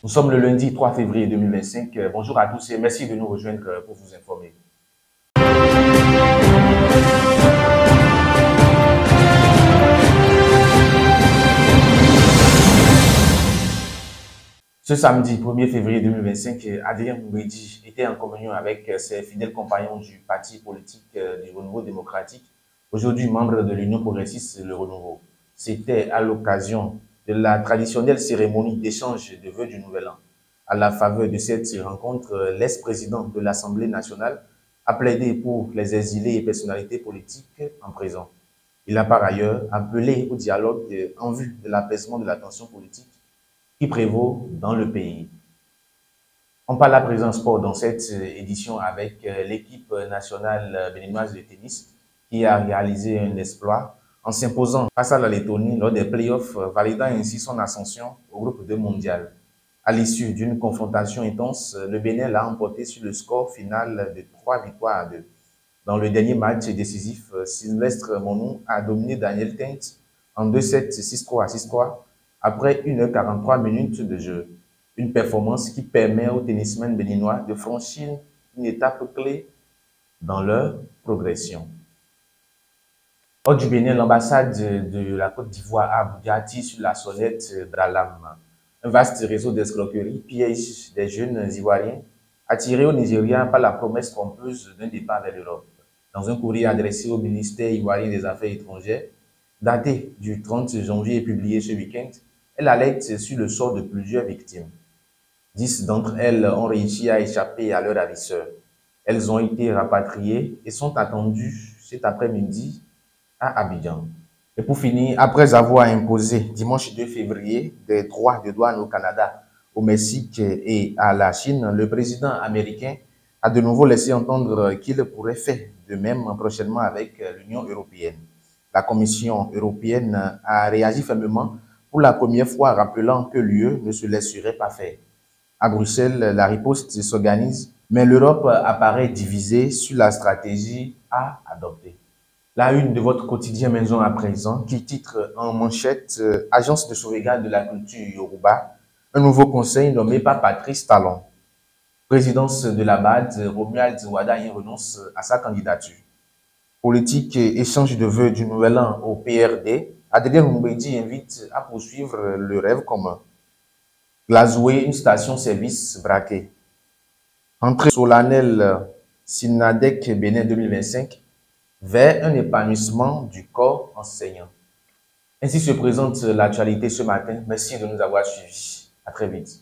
Nous sommes le lundi 3 février 2025. Bonjour à tous et merci de nous rejoindre pour vous informer. Ce samedi 1er février 2025, Adrien Moumbedi était en communion avec ses fidèles compagnons du parti politique du Renouveau démocratique, aujourd'hui membre de l'Union progressiste Le Renouveau. C'était à l'occasion de la traditionnelle cérémonie d'échange de vœux du Nouvel An. À la faveur de cette rencontre, l'ex-président de l'Assemblée nationale a plaidé pour les exilés et personnalités politiques en prison. Il a par ailleurs appelé au dialogue en vue de l'apaisement de la tension politique qui prévaut dans le pays. On parle à présent sport dans cette édition avec l'équipe nationale béninoise de tennis qui a réalisé un exploit en s'imposant face à la Lettonie lors des playoffs, validant ainsi son ascension au groupe 2 mondial. À l'issue d'une confrontation intense, le Bénin l'a emporté sur le score final de 3 victoires à 2. Dans le dernier match décisif, Sylvestre Monou a dominé Daniel Tent en 2-7, 6-3, 6-3 après 1h43 minutes de jeu. Une performance qui permet aux tennismen béninois de franchir une étape clé dans leur progression. Hors du Bénin, l'ambassade de la Côte d'Ivoire à Abuja tire sur la sonnette d'alarme. Un vaste réseau d'escroquerie piège des jeunes Ivoiriens attirés au Nigeria par la promesse trompeuse d'un départ vers l'Europe. Dans un courrier adressé au ministère ivoirien des Affaires étrangères, daté du 30 janvier et publié ce week-end, elle alerte sur le sort de plusieurs victimes. 10 d'entre elles ont réussi à échapper à leur ravisseur. Elles ont été rapatriées et sont attendues cet après-midi à Abidjan. Et pour finir, après avoir imposé dimanche 2 février des droits de douane au Canada, au Mexique et à la Chine, le président américain a de nouveau laissé entendre qu'il pourrait faire de même prochainement avec l'Union européenne. La Commission européenne a réagi fermement pour la première fois, rappelant que l'UE ne se laisserait pas faire. À Bruxelles, la riposte s'organise, mais l'Europe apparaît divisée sur la stratégie à adopter. La une de votre quotidien Maison à présent, qui titre en manchette Agence de sauvegarde de la culture Yoruba, un nouveau conseil nommé par Patrice Talon. Présidence de la BAD, Romuald Wada y renonce à sa candidature. Politique et échange de vœux du Nouvel An au PRD, Adrien Moumbedi invite à poursuivre le rêve commun. Glazoué, une station-service braquée. Entrée solennelle Sinadec Bénin 2025 vers un épanouissement du corps enseignant. Ainsi se présente l'actualité ce matin. Merci de nous avoir suivis. À très vite.